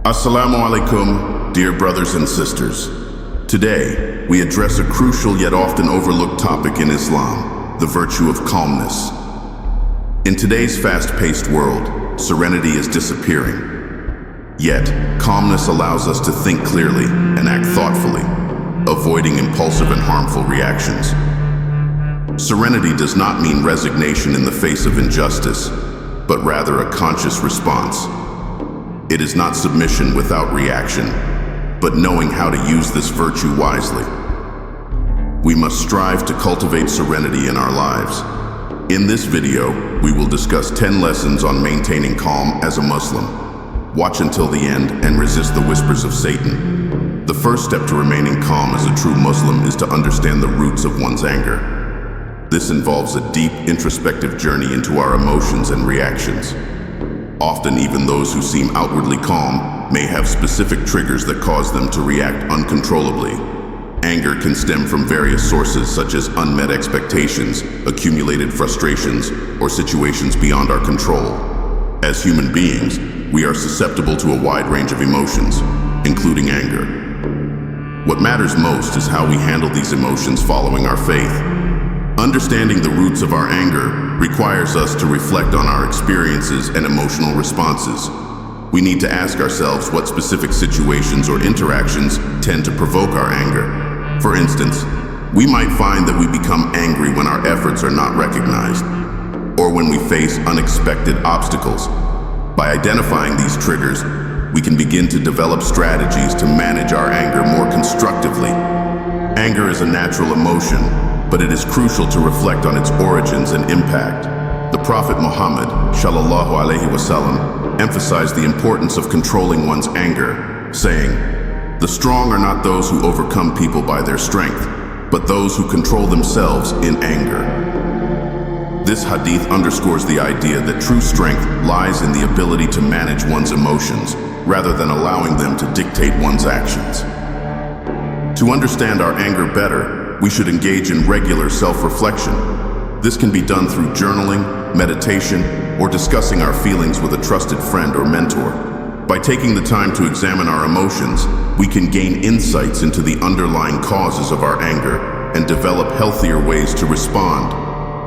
Assalamu alaikum, dear brothers and sisters. Today, we address a crucial yet often overlooked topic in Islam, the virtue of calmness. In today's fast-paced world, serenity is disappearing. Yet, calmness allows us to think clearly and act thoughtfully, avoiding impulsive and harmful reactions. Serenity does not mean resignation in the face of injustice, but rather a conscious response. It is not submission without reaction, but knowing how to use this virtue wisely. We must strive to cultivate serenity in our lives. In this video, we will discuss 10 lessons on maintaining calm as a Muslim. Watch until the end and resist the whispers of Satan. The first step to remaining calm as a true Muslim is to understand the roots of one's anger. This involves a deep, introspective journey into our emotions and reactions. Often, even those who seem outwardly calm may have specific triggers that cause them to react uncontrollably. Anger can stem from various sources such as unmet expectations, accumulated frustrations, or situations beyond our control. As human beings, we are susceptible to a wide range of emotions, including anger. What matters most is how we handle these emotions following our faith. Understanding the roots of our anger requires us to reflect on our experiences and emotional responses. We need to ask ourselves what specific situations or interactions tend to provoke our anger. For instance, we might find that we become angry when our efforts are not recognized, or when we face unexpected obstacles. By identifying these triggers, we can begin to develop strategies to manage our anger more constructively. Anger is a natural emotion, but it is crucial to reflect on its origins and impact. The Prophet Muhammad, sallallahu alaihi wasallam, emphasized the importance of controlling one's anger, saying, "The strong are not those who overcome people by their strength, but those who control themselves in anger." This hadith underscores the idea that true strength lies in the ability to manage one's emotions, rather than allowing them to dictate one's actions. To understand our anger better, we should engage in regular self-reflection. This can be done through journaling, meditation, or discussing our feelings with a trusted friend or mentor. By taking the time to examine our emotions, we can gain insights into the underlying causes of our anger and develop healthier ways to respond.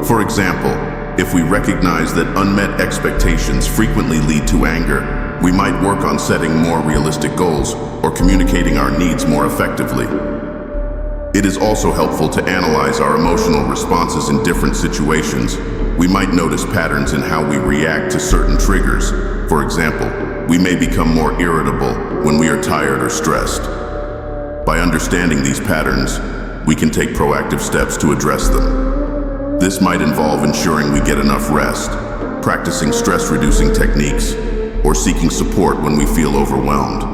For example, if we recognize that unmet expectations frequently lead to anger, we might work on setting more realistic goals or communicating our needs more effectively. It is also helpful to analyze our emotional responses in different situations. We might notice patterns in how we react to certain triggers. For example, we may become more irritable when we are tired or stressed. By understanding these patterns, we can take proactive steps to address them. This might involve ensuring we get enough rest, practicing stress-reducing techniques, or seeking support when we feel overwhelmed.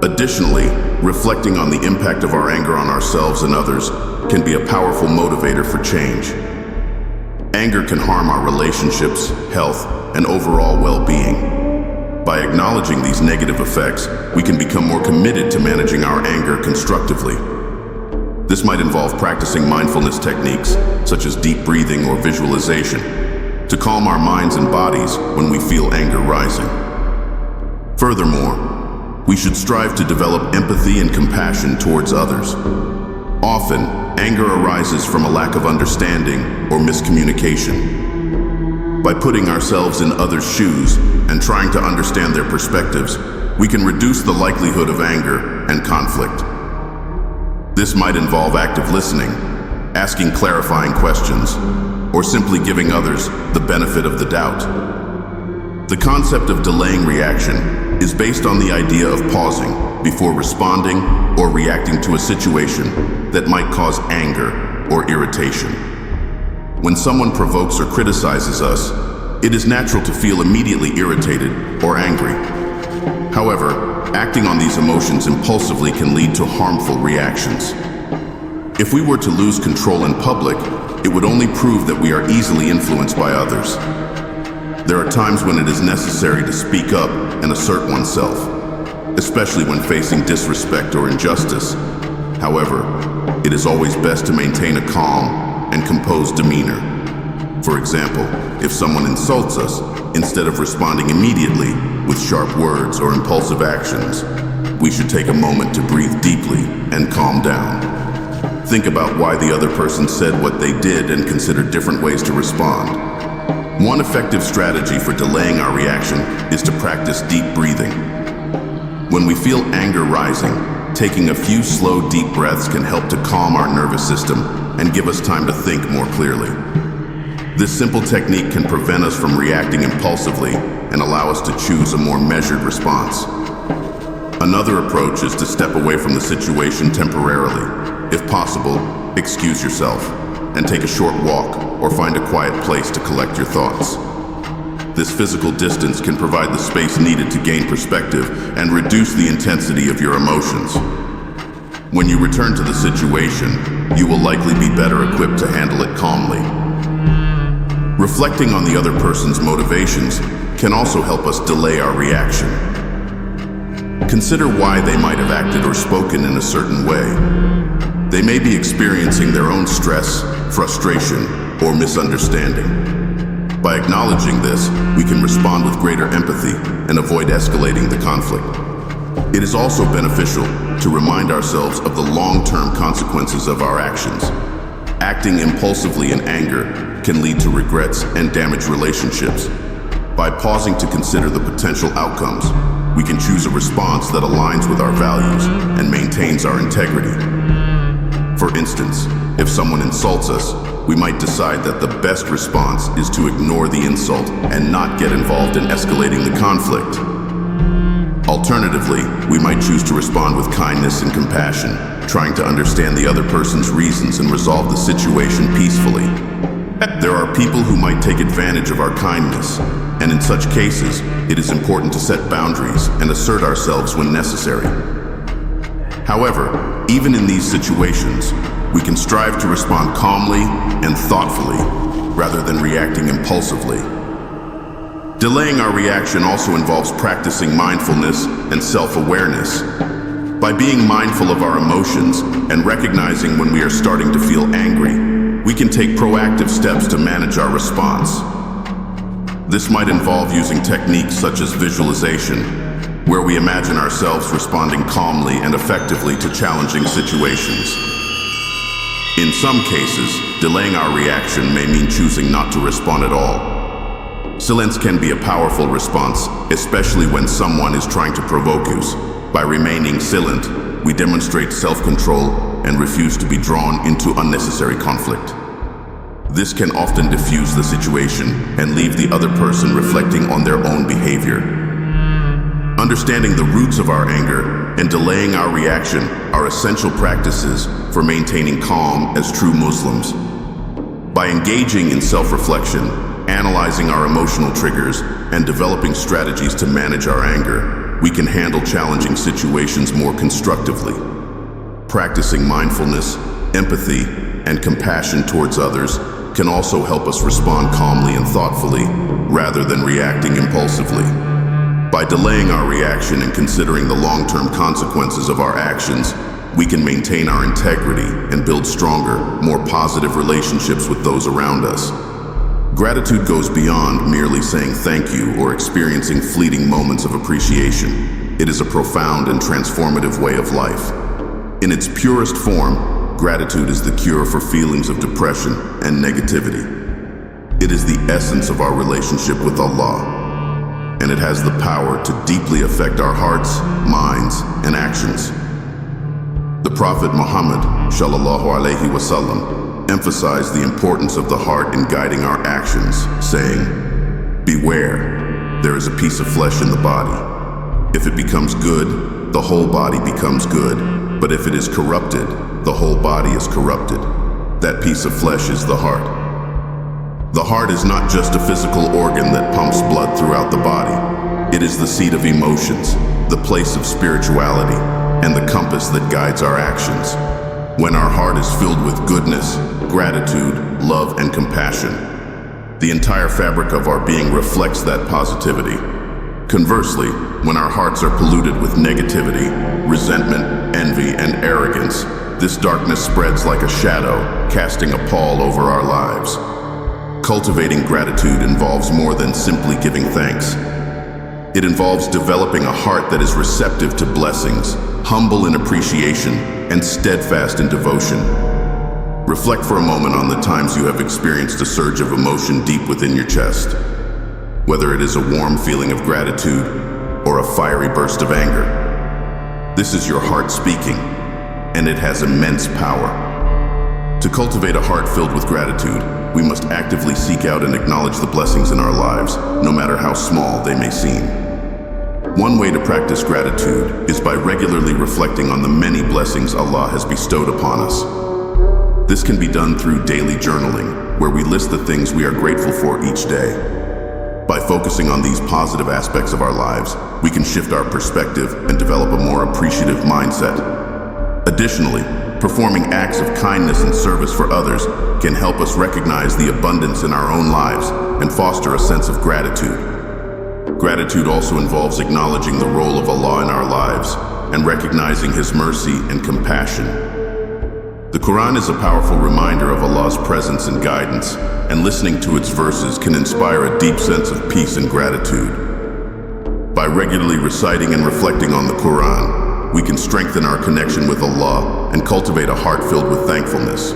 Additionally, reflecting on the impact of our anger on ourselves and others can be a powerful motivator for change. Anger can harm our relationships, health, and overall well-being. By acknowledging these negative effects, we can become more committed to managing our anger constructively. This might involve practicing mindfulness techniques, such as deep breathing or visualization, to calm our minds and bodies when we feel anger rising. Furthermore, we should strive to develop empathy and compassion towards others. Often, anger arises from a lack of understanding or miscommunication. By putting ourselves in others' shoes and trying to understand their perspectives, we can reduce the likelihood of anger and conflict. This might involve active listening, asking clarifying questions, or simply giving others the benefit of the doubt. The concept of delaying reaction is based on the idea of pausing before responding or reacting to a situation that might cause anger or irritation. When someone provokes or criticizes us, it is natural to feel immediately irritated or angry. However, acting on these emotions impulsively can lead to harmful reactions. If we were to lose control in public, it would only prove that we are easily influenced by others. There are times when it is necessary to speak up and assert oneself, especially when facing disrespect or injustice. However, it is always best to maintain a calm and composed demeanor. For example, if someone insults us, instead of responding immediately with sharp words or impulsive actions, we should take a moment to breathe deeply and calm down. Think about why the other person said what they did and consider different ways to respond. One effective strategy for delaying our reaction is to practice deep breathing. When we feel anger rising, taking a few slow, deep breaths can help to calm our nervous system and give us time to think more clearly. This simple technique can prevent us from reacting impulsively and allow us to choose a more measured response. Another approach is to step away from the situation temporarily. If possible, excuse yourself and take a short walk or find a quiet place to collect your thoughts. This physical distance can provide the space needed to gain perspective and reduce the intensity of your emotions. When you return to the situation, you will likely be better equipped to handle it calmly. Reflecting on the other person's motivations can also help us delay our reaction. Consider why they might have acted or spoken in a certain way. They may be experiencing their own stress, frustration, or misunderstanding. By acknowledging this, we can respond with greater empathy and avoid escalating the conflict. It is also beneficial to remind ourselves of the long-term consequences of our actions. Acting impulsively in anger can lead to regrets and damage relationships. By pausing to consider the potential outcomes, we can choose a response that aligns with our values and maintains our integrity. For instance, if someone insults us, we might decide that the best response is to ignore the insult and not get involved in escalating the conflict. Alternatively, we might choose to respond with kindness and compassion, trying to understand the other person's reasons and resolve the situation peacefully. There are people who might take advantage of our kindness, and in such cases, it is important to set boundaries and assert ourselves when necessary. However, even in these situations, we can strive to respond calmly and thoughtfully, rather than reacting impulsively. Delaying our reaction also involves practicing mindfulness and self-awareness. By being mindful of our emotions and recognizing when we are starting to feel angry, we can take proactive steps to manage our response. This might involve using techniques such as visualization, where we imagine ourselves responding calmly and effectively to challenging situations. In some cases, delaying our reaction may mean choosing not to respond at all. Silence can be a powerful response, especially when someone is trying to provoke us. By remaining silent, we demonstrate self-control and refuse to be drawn into unnecessary conflict. This can often diffuse the situation and leave the other person reflecting on their own behavior. Understanding the roots of our anger and delaying our reaction are essential practices for maintaining calm as true Muslims. By engaging in self-reflection, analyzing our emotional triggers, and developing strategies to manage our anger, we can handle challenging situations more constructively. Practicing mindfulness, empathy, and compassion towards others can also help us respond calmly and thoughtfully, rather than reacting impulsively. By delaying our reaction and considering the long-term consequences of our actions, we can maintain our integrity and build stronger, more positive relationships with those around us. Gratitude goes beyond merely saying thank you or experiencing fleeting moments of appreciation. It is a profound and transformative way of life. In its purest form, gratitude is the cure for feelings of depression and negativity. It is the essence of our relationship with Allah, and it has the power to deeply affect our hearts, minds, and actions. The Prophet Muhammad ﷺ emphasized the importance of the heart in guiding our actions, saying, "Beware, there is a piece of flesh in the body. If it becomes good, the whole body becomes good. But if it is corrupted, the whole body is corrupted. That piece of flesh is the heart." The heart is not just a physical organ that pumps blood throughout the body. It is the seat of emotions, the place of spirituality, and the compass that guides our actions. When our heart is filled with goodness, gratitude, love, and compassion, the entire fabric of our being reflects that positivity. Conversely, when our hearts are polluted with negativity, resentment, envy, and arrogance, this darkness spreads like a shadow, casting a pall over our lives. Cultivating gratitude involves more than simply giving thanks. It involves developing a heart that is receptive to blessings, humble in appreciation, and steadfast in devotion. Reflect for a moment on the times you have experienced a surge of emotion deep within your chest. Whether it is a warm feeling of gratitude or a fiery burst of anger. This is your heart speaking, and it has immense power. To cultivate a heart filled with gratitude, we must actively seek out and acknowledge the blessings in our lives, no matter how small they may seem. One way to practice gratitude is by regularly reflecting on the many blessings Allah has bestowed upon us. This can be done through daily journaling, where we list the things we are grateful for each day. By focusing on these positive aspects of our lives, we can shift our perspective and develop a more appreciative mindset. Additionally, performing acts of kindness and service for others can help us recognize the abundance in our own lives and foster a sense of gratitude. Gratitude also involves acknowledging the role of Allah in our lives and recognizing His mercy and compassion. The Quran is a powerful reminder of Allah's presence and guidance, and listening to its verses can inspire a deep sense of peace and gratitude. By regularly reciting and reflecting on the Quran, we can strengthen our connection with Allah and cultivate a heart filled with thankfulness.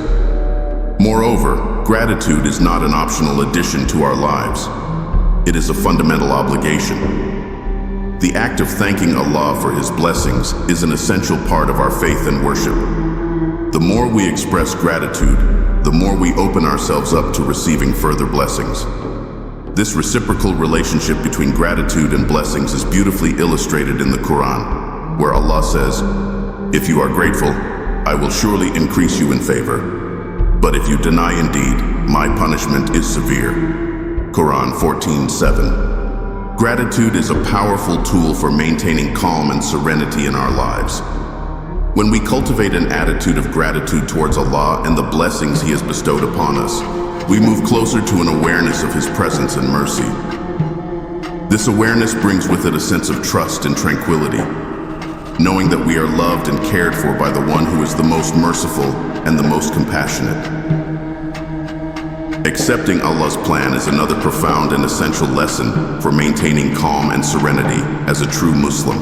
Moreover, gratitude is not an optional addition to our lives. It is a fundamental obligation. The act of thanking Allah for His blessings is an essential part of our faith and worship. The more we express gratitude, the more we open ourselves up to receiving further blessings. This reciprocal relationship between gratitude and blessings is beautifully illustrated in the Quran, where Allah says, "If you are grateful, I will surely increase you in favor. But if you deny indeed, my punishment is severe." Quran 14:7. Gratitude is a powerful tool for maintaining calm and serenity in our lives. When we cultivate an attitude of gratitude towards Allah and the blessings He has bestowed upon us, we move closer to an awareness of His presence and mercy. This awareness brings with it a sense of trust and tranquility, knowing that we are loved and cared for by the one who is the most merciful and the most compassionate. Accepting Allah's plan is another profound and essential lesson for maintaining calm and serenity as a true Muslim.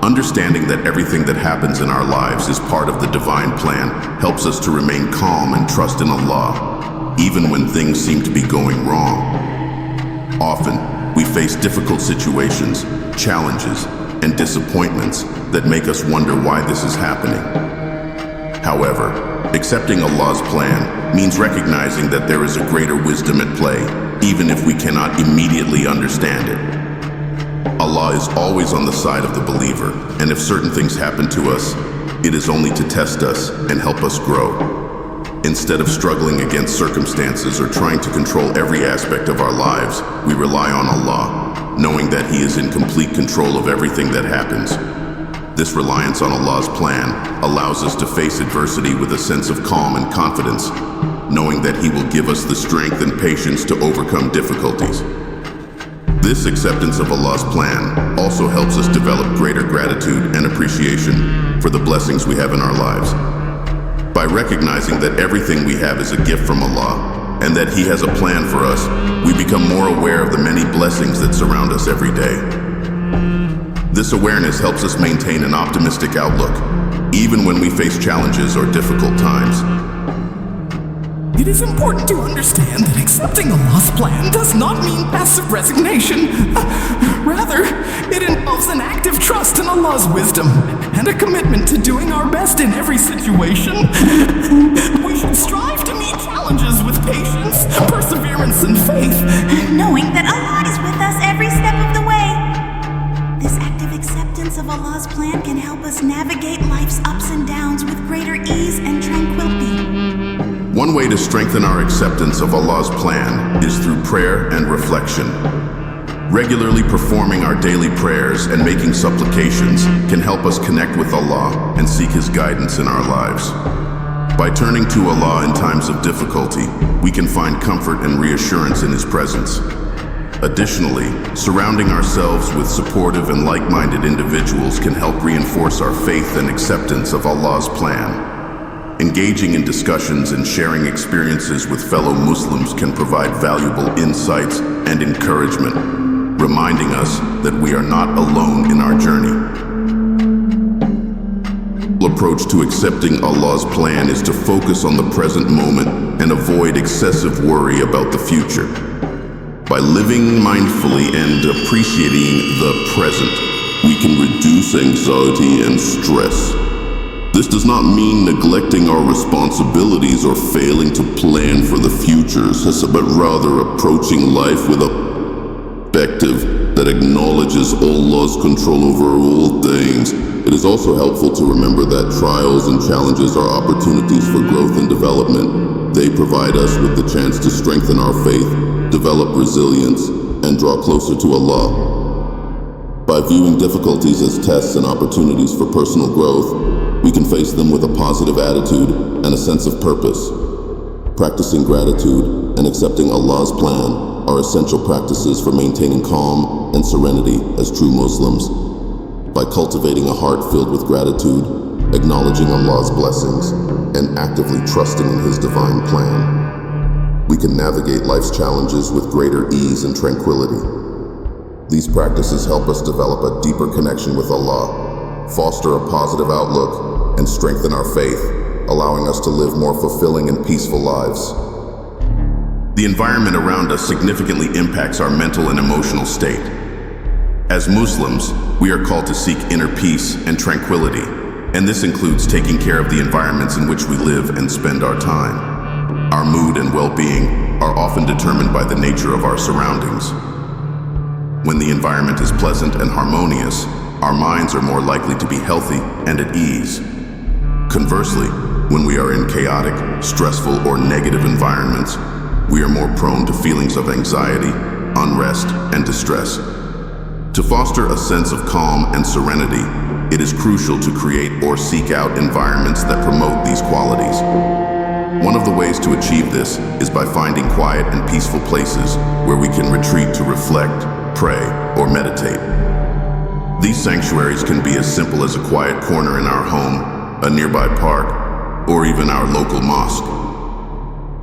Understanding that everything that happens in our lives is part of the divine plan helps us to remain calm and trust in Allah, even when things seem to be going wrong. Often, we face difficult situations, challenges, and disappointments that make us wonder why this is happening. However, accepting Allah's plan means recognizing that there is a greater wisdom at play, even if we cannot immediately understand it. Allah is always on the side of the believer, and if certain things happen to us, it is only to test us and help us grow. Instead of struggling against circumstances or trying to control every aspect of our lives, we rely on Allah, knowing that He is in complete control of everything that happens. This reliance on Allah's plan allows us to face adversity with a sense of calm and confidence, knowing that He will give us the strength and patience to overcome difficulties. This acceptance of Allah's plan also helps us develop greater gratitude and appreciation for the blessings we have in our lives. By recognizing that everything we have is a gift from Allah and that He has a plan for us, we become more aware of the many blessings that surround us every day. This awareness helps us maintain an optimistic outlook, even when we face challenges or difficult times. It is important to understand that accepting Allah's plan does not mean passive resignation. Rather, it involves an active trust in Allah's wisdom and a commitment to doing our best in every situation. We should strive to meet challenges with patience, perseverance, and faith, knowing that Allah is with us every step of the way. This active acceptance of Allah's plan can help us navigate life's ups and downs with greater ease and tranquility. One way to strengthen our acceptance of Allah's plan is through prayer and reflection. Regularly performing our daily prayers and making supplications can help us connect with Allah and seek His guidance in our lives. By turning to Allah in times of difficulty, we can find comfort and reassurance in His presence. Additionally, surrounding ourselves with supportive and like-minded individuals can help reinforce our faith and acceptance of Allah's plan. Engaging in discussions and sharing experiences with fellow Muslims can provide valuable insights and encouragement, reminding us that we are not alone in our journey. The approach to accepting Allah's plan is to focus on the present moment and avoid excessive worry about the future. By living mindfully and appreciating the present, we can reduce anxiety and stress. This does not mean neglecting our responsibilities or failing to plan for the future, but rather approaching life with a perspective that acknowledges Allah's control over all things. It is also helpful to remember that trials and challenges are opportunities for growth and development. They provide us with the chance to strengthen our faith, develop resilience, and draw closer to Allah. By viewing difficulties as tests and opportunities for personal growth, we can face them with a positive attitude and a sense of purpose. Practicing gratitude and accepting Allah's plan are essential practices for maintaining calm and serenity as true Muslims. By cultivating a heart filled with gratitude, acknowledging Allah's blessings, and actively trusting in His divine plan, we can navigate life's challenges with greater ease and tranquility. These practices help us develop a deeper connection with Allah, foster a positive outlook, and strengthen our faith, allowing us to live more fulfilling and peaceful lives. The environment around us significantly impacts our mental and emotional state. As Muslims, we are called to seek inner peace and tranquility, and this includes taking care of the environments in which we live and spend our time. Our mood and well-being are often determined by the nature of our surroundings. When the environment is pleasant and harmonious, our minds are more likely to be healthy and at ease. Conversely, when we are in chaotic, stressful, or negative environments, we are more prone to feelings of anxiety, unrest, and distress. To foster a sense of calm and serenity, it is crucial to create or seek out environments that promote these qualities. One of the ways to achieve this is by finding quiet and peaceful places where we can retreat to reflect, pray, or meditate. These sanctuaries can be as simple as a quiet corner in our home, a nearby park, or even our local mosque.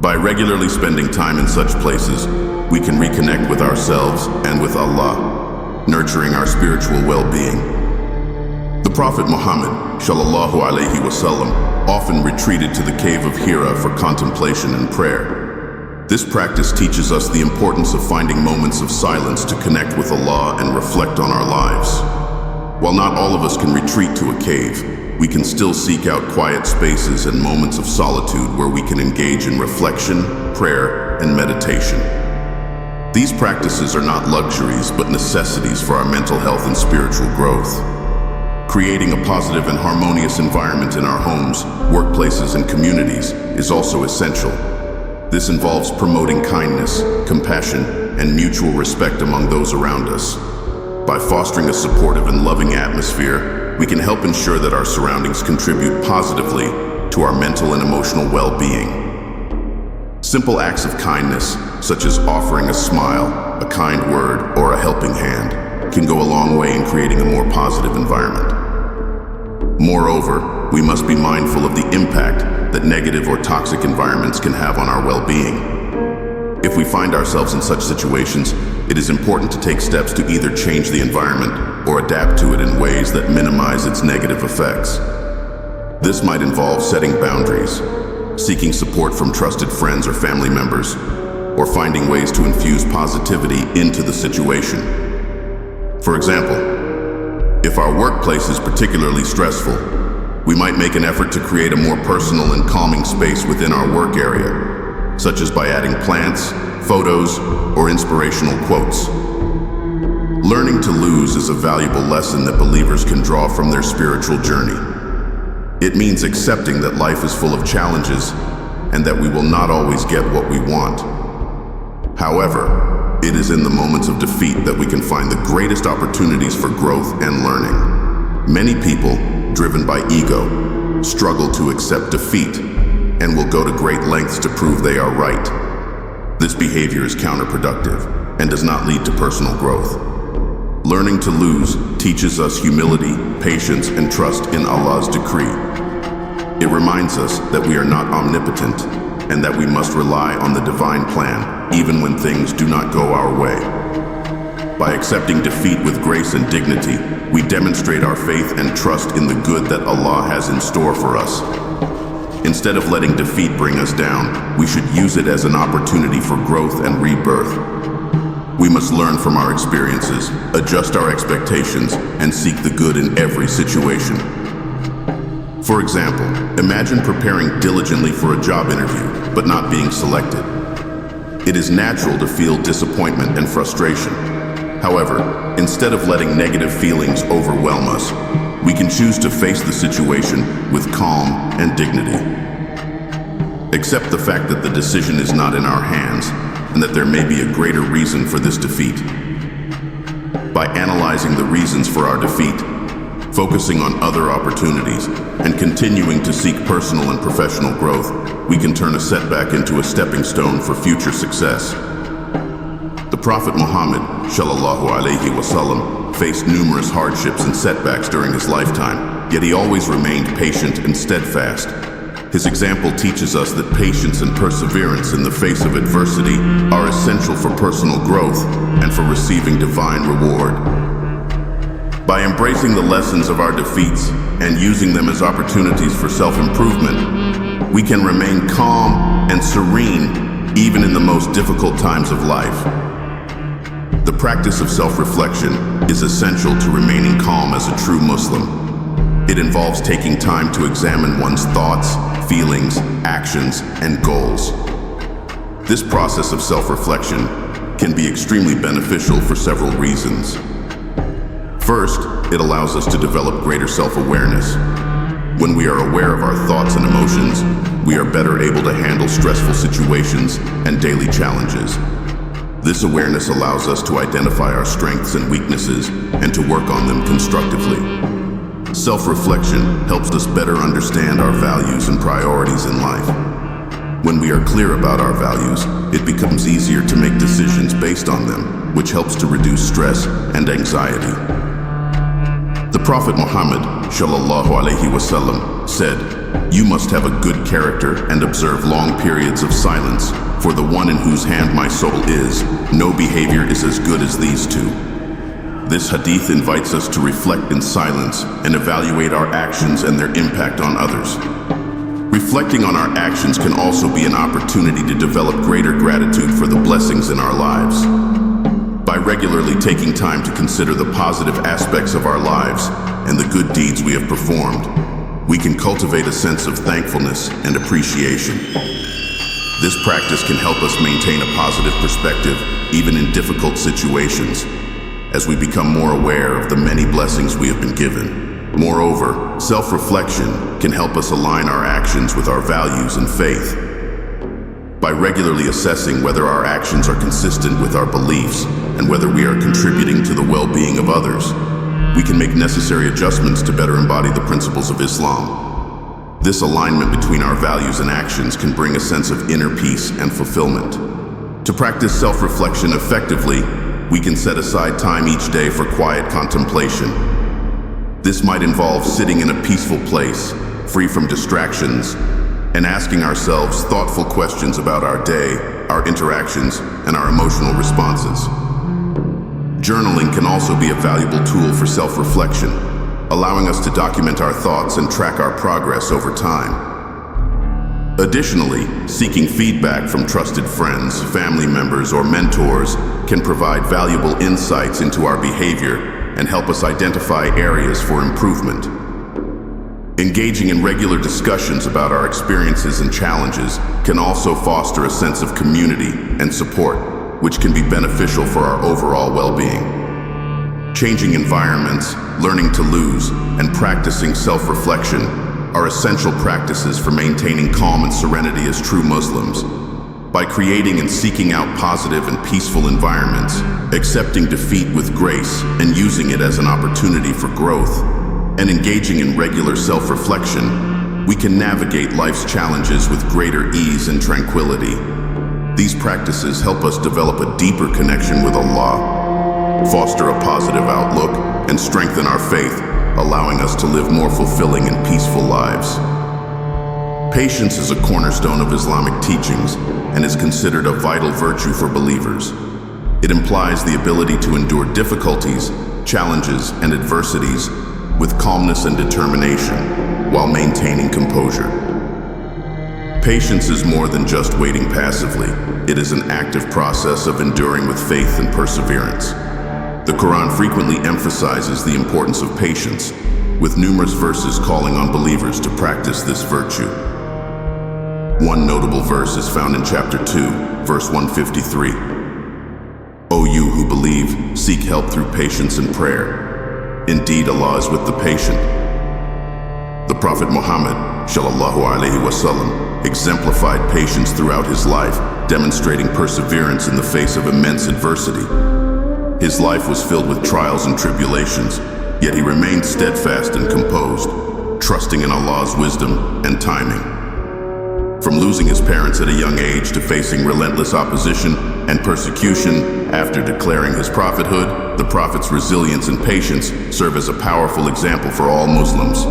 By regularly spending time in such places, we can reconnect with ourselves and with Allah, nurturing our spiritual well-being. The Prophet Muhammad, sallallahu alaihi wasallam, often retreated to the cave of Hira for contemplation and prayer. This practice teaches us the importance of finding moments of silence to connect with Allah and reflect on our lives. While not all of us can retreat to a cave, we can still seek out quiet spaces and moments of solitude where we can engage in reflection, prayer, and meditation. These practices are not luxuries, but necessities for our mental health and spiritual growth. Creating a positive and harmonious environment in our homes, workplaces, and communities is also essential. This involves promoting kindness, compassion, and mutual respect among those around us. By fostering a supportive and loving atmosphere, we can help ensure that our surroundings contribute positively to our mental and emotional well-being. Simple acts of kindness, such as offering a smile, a kind word, or a helping hand, can go a long way in creating a more positive environment. Moreover, we must be mindful of the impact that negative or toxic environments can have on our well-being. If we find ourselves in such situations, it is important to take steps to either change the environment or adapt to it in ways that minimize its negative effects. This might involve setting boundaries, seeking support from trusted friends or family members, or finding ways to infuse positivity into the situation. For example, if our workplace is particularly stressful, we might make an effort to create a more personal and calming space within our work area, such as by adding plants, photos, or inspirational quotes. Learning to lose is a valuable lesson that believers can draw from their spiritual journey. It means accepting that life is full of challenges and that we will not always get what we want. However, it is in the moments of defeat that we can find the greatest opportunities for growth and learning. Many people, driven by ego, struggle to accept defeat and will go to great lengths to prove they are right. This behavior is counterproductive and does not lead to personal growth. Learning to lose teaches us humility, patience, and trust in Allah's decree. It reminds us that we are not omnipotent and that we must rely on the divine plan, even when things do not go our way. By accepting defeat with grace and dignity, we demonstrate our faith and trust in the good that Allah has in store for us. Instead of letting defeat bring us down, we should use it as an opportunity for growth and rebirth. We must learn from our experiences, adjust our expectations, and seek the good in every situation. For example, imagine preparing diligently for a job interview, but not being selected. It is natural to feel disappointment and frustration. However, instead of letting negative feelings overwhelm us, we can choose to face the situation with calm and dignity. Accept the fact that the decision is not in our hands and that there may be a greater reason for this defeat. By analyzing the reasons for our defeat, focusing on other opportunities, and continuing to seek personal and professional growth, we can turn a setback into a stepping stone for future success. The Prophet Muhammad ﷺ faced numerous hardships and setbacks during his lifetime, yet he always remained patient and steadfast. His example teaches us that patience and perseverance in the face of adversity are essential for personal growth and for receiving divine reward. By embracing the lessons of our defeats and using them as opportunities for self-improvement, we can remain calm and serene even in the most difficult times of life. The practice of self-reflection is essential to remaining calm as a true Muslim. It involves taking time to examine one's thoughts, feelings, actions, and goals. This process of self-reflection can be extremely beneficial for several reasons. First, it allows us to develop greater self-awareness. When we are aware of our thoughts and emotions, we are better able to handle stressful situations and daily challenges. This awareness allows us to identify our strengths and weaknesses and to work on them constructively. Self-reflection helps us better understand our values and priorities in life. When we are clear about our values, it becomes easier to make decisions based on them, which helps to reduce stress and anxiety. The Prophet Muhammad ﷺ said, "You must have a good character and observe long periods of silence, for the one in whose hand my soul is, no behavior is as good as these two." This hadith invites us to reflect in silence and evaluate our actions and their impact on others. Reflecting on our actions can also be an opportunity to develop greater gratitude for the blessings in our lives. By regularly taking time to consider the positive aspects of our lives and the good deeds we have performed, we can cultivate a sense of thankfulness and appreciation. This practice can help us maintain a positive perspective even in difficult situations, as we become more aware of the many blessings we have been given. Moreover, self-reflection can help us align our actions with our values and faith. By regularly assessing whether our actions are consistent with our beliefs and whether we are contributing to the well-being of others, we can make necessary adjustments to better embody the principles of Islam. This alignment between our values and actions can bring a sense of inner peace and fulfillment. To practice self-reflection effectively, we can set aside time each day for quiet contemplation. This might involve sitting in a peaceful place, free from distractions, and asking ourselves thoughtful questions about our day, our interactions, and our emotional responses. Journaling can also be a valuable tool for self-reflection, allowing us to document our thoughts and track our progress over time. Additionally, seeking feedback from trusted friends, family members, or mentors can provide valuable insights into our behavior and help us identify areas for improvement. Engaging in regular discussions about our experiences and challenges can also foster a sense of community and support, which can be beneficial for our overall well-being. Changing environments, learning to lose, and practicing self-reflection are essential practices for maintaining calm and serenity as true Muslims. By creating and seeking out positive and peaceful environments, accepting defeat with grace and using it as an opportunity for growth, and engaging in regular self-reflection, we can navigate life's challenges with greater ease and tranquility. These practices help us develop a deeper connection with Allah, foster a positive outlook, and strengthen our faith, allowing us to live more fulfilling and peaceful lives. Patience is a cornerstone of Islamic teachings and is considered a vital virtue for believers. It implies the ability to endure difficulties, challenges, and adversities with calmness and determination while maintaining composure. Patience is more than just waiting passively. It is an active process of enduring with faith and perseverance. The Quran frequently emphasizes the importance of patience, with numerous verses calling on believers to practice this virtue. One notable verse is found in chapter 2, verse 153. O you who believe, seek help through patience and prayer. Indeed, Allah is with the patient. The Prophet Muhammad, sallallahu alaihi wasallam, exemplified patience throughout his life, demonstrating perseverance in the face of immense adversity. His life was filled with trials and tribulations, yet he remained steadfast and composed, trusting in Allah's wisdom and timing. From losing his parents at a young age to facing relentless opposition and persecution after declaring his prophethood, the Prophet's resilience and patience serve as a powerful example for all Muslims.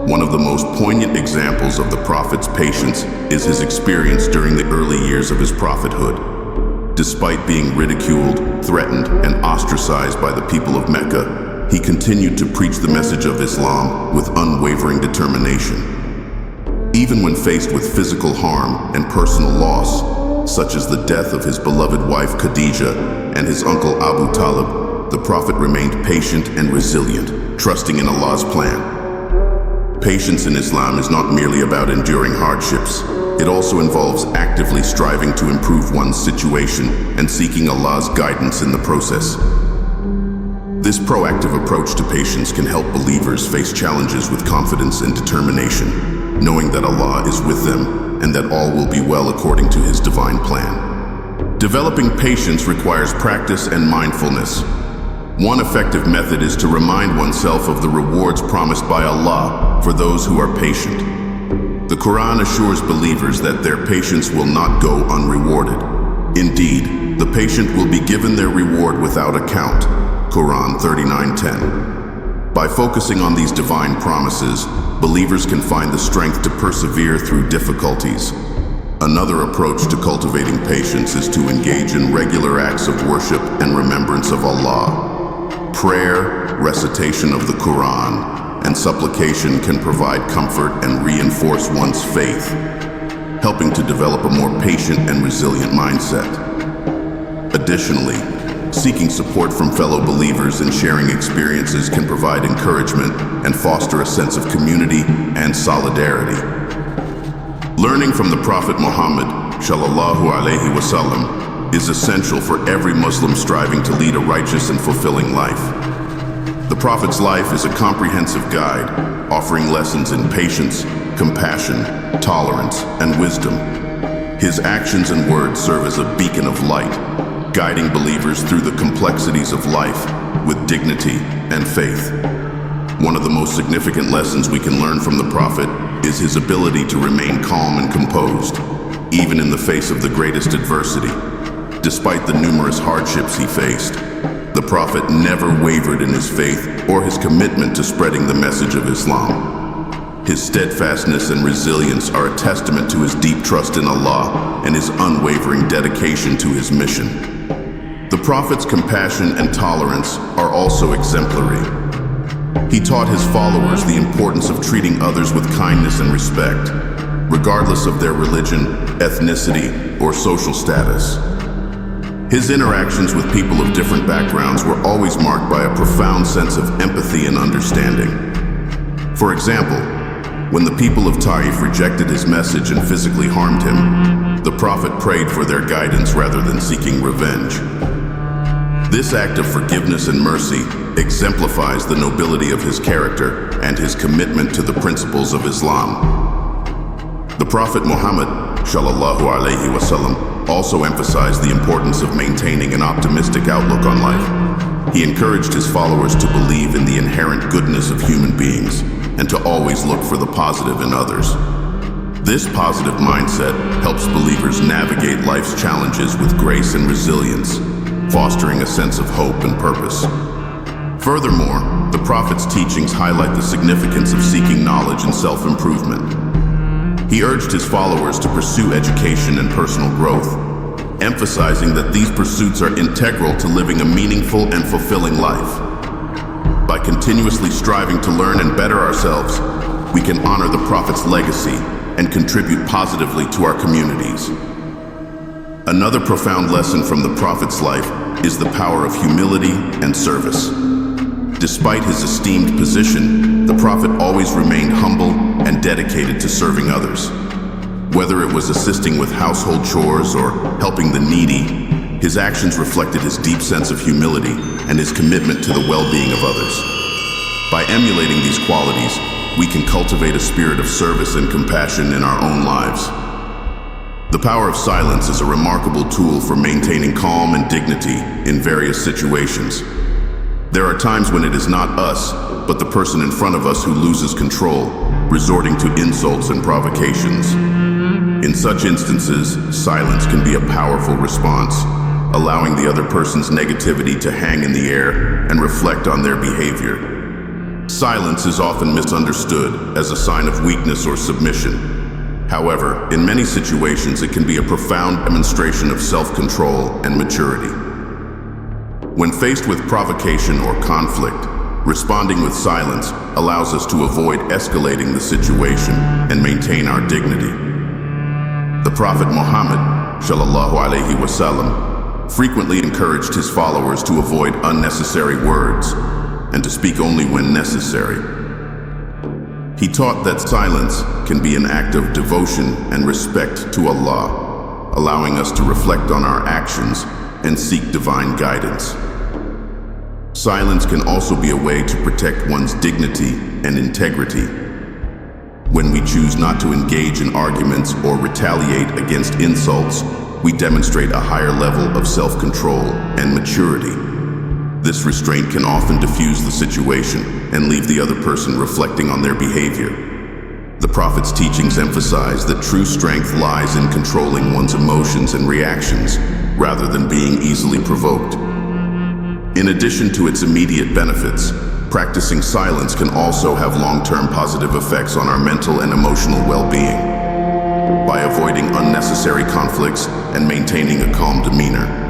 One of the most poignant examples of the Prophet's patience is his experience during the early years of his prophethood. Despite being ridiculed, threatened, and ostracized by the people of Mecca, he continued to preach the message of Islam with unwavering determination. Even when faced with physical harm and personal loss, such as the death of his beloved wife Khadija and his uncle Abu Talib, the Prophet remained patient and resilient, trusting in Allah's plan. Patience in Islam is not merely about enduring hardships. It also involves actively striving to improve one's situation and seeking Allah's guidance in the process. This proactive approach to patience can help believers face challenges with confidence and determination, knowing that Allah is with them and that all will be well according to His divine plan. Developing patience requires practice and mindfulness. One effective method is to remind oneself of the rewards promised by Allah for those who are patient. The Quran assures believers that their patience will not go unrewarded. Indeed, the patient will be given their reward without account. Quran 39:10. By focusing on these divine promises, believers can find the strength to persevere through difficulties. Another approach to cultivating patience is to engage in regular acts of worship and remembrance of Allah. Prayer, recitation of the Quran, and supplication can provide comfort and reinforce one's faith, helping to develop a more patient and resilient mindset. Additionally, seeking support from fellow believers and sharing experiences can provide encouragement and foster a sense of community and solidarity. Learning from the Prophet Muhammad, sallallahu alaihi wasallam, is essential for every Muslim striving to lead a righteous and fulfilling life. The Prophet's life is a comprehensive guide, offering lessons in patience, compassion, tolerance, and wisdom. His actions and words serve as a beacon of light, guiding believers through the complexities of life with dignity and faith. One of the most significant lessons we can learn from the Prophet is his ability to remain calm and composed, even in the face of the greatest adversity. Despite the numerous hardships he faced, the Prophet never wavered in his faith or his commitment to spreading the message of Islam. His steadfastness and resilience are a testament to his deep trust in Allah and his unwavering dedication to his mission. The Prophet's compassion and tolerance are also exemplary. He taught his followers the importance of treating others with kindness and respect, regardless of their religion, ethnicity, or social status. His interactions with people of different backgrounds were always marked by a profound sense of empathy and understanding. For example, when the people of Taif rejected his message and physically harmed him, the Prophet prayed for their guidance rather than seeking revenge. This act of forgiveness and mercy exemplifies the nobility of his character and his commitment to the principles of Islam. The Prophet Muhammad, sallallahu alaihi wasallam, also emphasized the importance of maintaining an optimistic outlook on life. He encouraged his followers to believe in the inherent goodness of human beings and to always look for the positive in others. This positive mindset helps believers navigate life's challenges with grace and resilience, fostering a sense of hope and purpose. Furthermore, the Prophet's teachings highlight the significance of seeking knowledge and self-improvement. He urged his followers to pursue education and personal growth, emphasizing that these pursuits are integral to living a meaningful and fulfilling life. By continuously striving to learn and better ourselves, we can honor the Prophet's legacy and contribute positively to our communities. Another profound lesson from the Prophet's life is the power of humility and service. Despite his esteemed position, the Prophet always remained humble and dedicated to serving others. Whether it was assisting with household chores or helping the needy, his actions reflected his deep sense of humility and his commitment to the well-being of others. By emulating these qualities, we can cultivate a spirit of service and compassion in our own lives. The power of silence is a remarkable tool for maintaining calm and dignity in various situations. There are times when it is not us, but the person in front of us who loses control, resorting to insults and provocations. In such instances, silence can be a powerful response, allowing the other person's negativity to hang in the air and reflect on their behavior. Silence is often misunderstood as a sign of weakness or submission. However, in many situations, it can be a profound demonstration of self-control and maturity. When faced with provocation or conflict, responding with silence allows us to avoid escalating the situation and maintain our dignity. The Prophet Muhammad, sallallahu alaihi wasallam, frequently encouraged his followers to avoid unnecessary words and to speak only when necessary. He taught that silence can be an act of devotion and respect to Allah, allowing us to reflect on our actions and seek divine guidance. Silence can also be a way to protect one's dignity and integrity. When we choose not to engage in arguments or retaliate against insults, we demonstrate a higher level of self-control and maturity. This restraint can often diffuse the situation and leave the other person reflecting on their behavior. The Prophet's teachings emphasize that true strength lies in controlling one's emotions and reactions, rather than being easily provoked. In addition to its immediate benefits, practicing silence can also have long-term positive effects on our mental and emotional well-being. By avoiding unnecessary conflicts and maintaining a calm demeanor,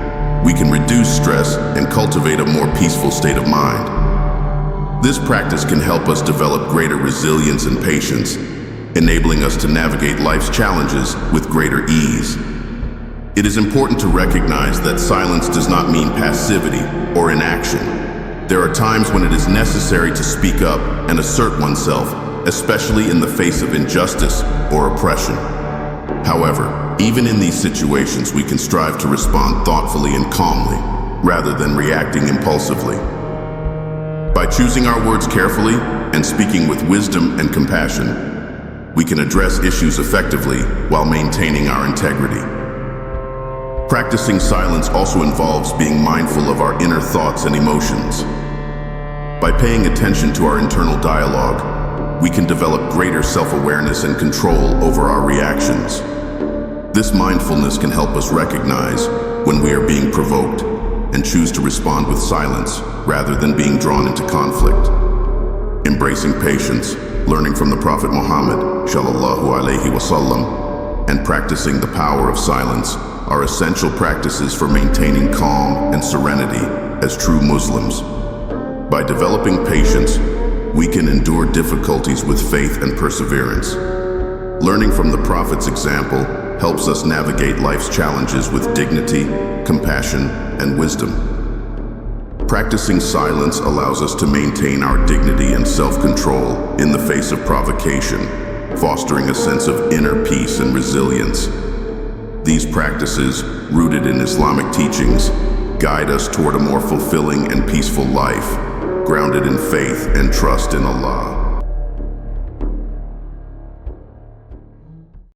we can reduce stress and cultivate a more peaceful state of mind. This practice can help us develop greater resilience and patience, enabling us to navigate life's challenges with greater ease. It is important to recognize that silence does not mean passivity or inaction. There are times when it is necessary to speak up and assert oneself, especially in the face of injustice or oppression. However, even in these situations, we can strive to respond thoughtfully and calmly, rather than reacting impulsively. By choosing our words carefully and speaking with wisdom and compassion, we can address issues effectively while maintaining our integrity. Practicing silence also involves being mindful of our inner thoughts and emotions. By paying attention to our internal dialogue, we can develop greater self-awareness and control over our reactions. This mindfulness can help us recognize when we are being provoked and choose to respond with silence rather than being drawn into conflict. Embracing patience, learning from the Prophet Muhammad, sallallahu alaihi wasallam, and practicing the power of silence are essential practices for maintaining calm and serenity as true Muslims. By developing patience, we can endure difficulties with faith and perseverance. Learning from the Prophet's example helps us navigate life's challenges with dignity, compassion, and wisdom. Practicing silence allows us to maintain our dignity and self-control in the face of provocation, fostering a sense of inner peace and resilience. These practices, rooted in Islamic teachings, guide us toward a more fulfilling and peaceful life, grounded in faith and trust in Allah.